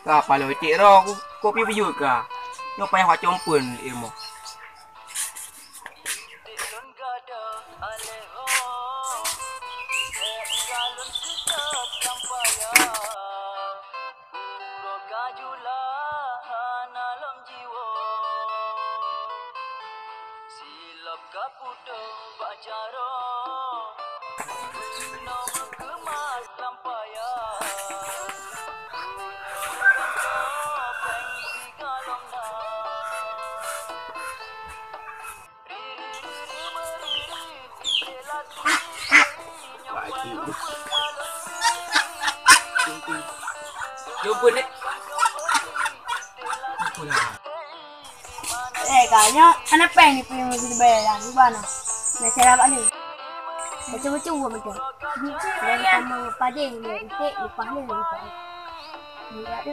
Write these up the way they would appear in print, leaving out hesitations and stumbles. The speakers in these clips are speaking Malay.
Kapalo iti ro kopi biyut ka. Nyo payah wa chompun ilmu. Jumpa ni. Kayaknya anak pengen nih pengen di bayaran gimana? Nah cara apa nih? Macam-macam gua macam. Dan sama pada yang dia itu lupa ni lupa. Dia ada.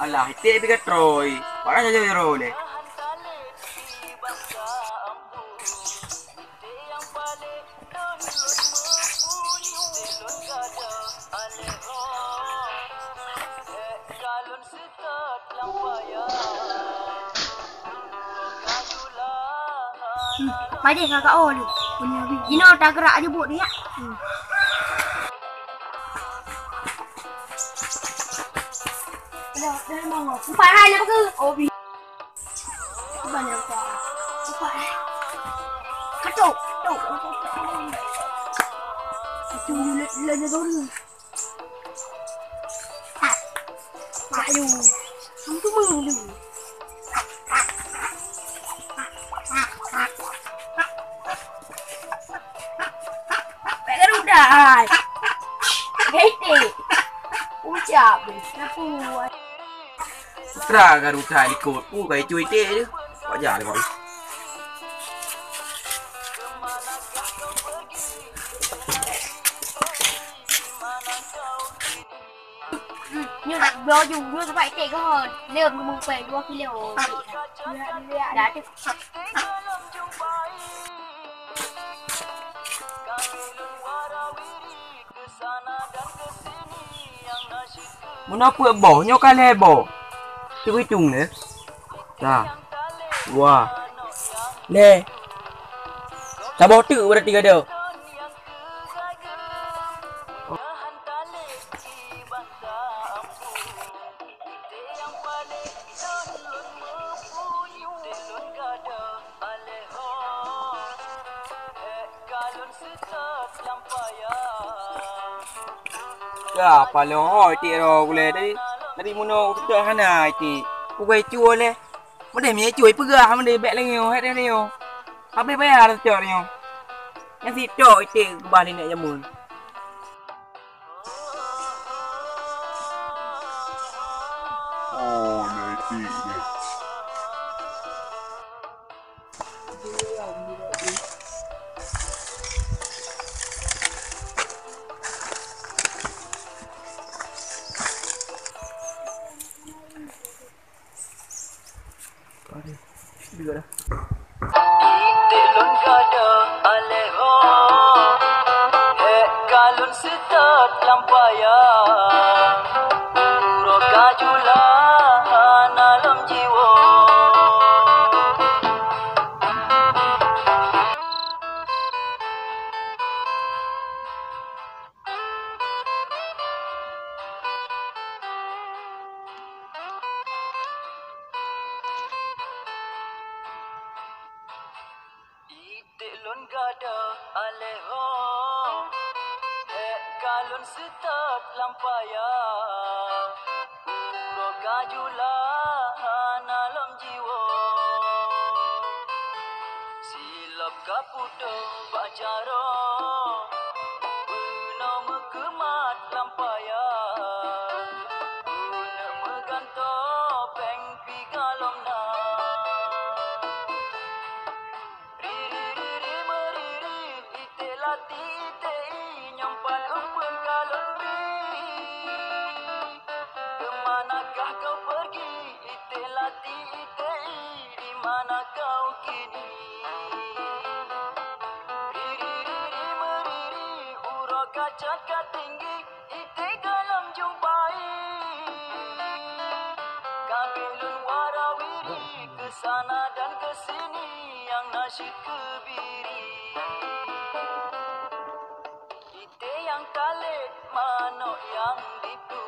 Alah, iti bigat Troy. Para saja Troy deh. Pada kakak oli. Gino tak gerak aja buat dia. Dah mau. Empat hanya apa ke? Obi. Banyak apa? Empat. Katuk. Itu lelaki dulu. Aduh. Kamu tu mulu. Pegar udah. Gede. Ucap. Kenapa? Putra Garuda ikut. Kayak cuy iti je. Wajar dia kau. Như là vô dùng luôn các bạn chạy có hơn nếu mà mừng về vô khi liệu đã được Muốn apa boh nyo kale boh. Cuy chung ni. Dah. Wah. Le. Tak bawa tu berarti ada. Ya, paling hoi ti ro boleh dari muno kita hana ti. Kuai chua le. Made mi chuối pega made bek le ngio het le yo. Habis bayar cok yo. Yang si cok ti bani nek jamun. Oh, nanti deh. Juga dah. ite di mana kau kini? Riri meriri urut kaca tinggi ite dalam jumpai. Kabilun warawiri kesana dan kesini yang nasyid kebiri. Ite yang kalit manok yang dipu.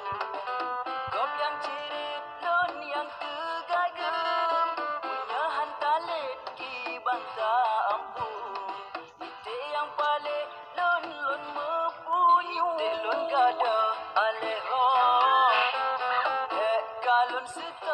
Kop yang cirit lon yang tegagem. Punya hantalit ki banta ampun. Ite yang balik lon mepunyu. Ite lon gada aleho. Kalon sita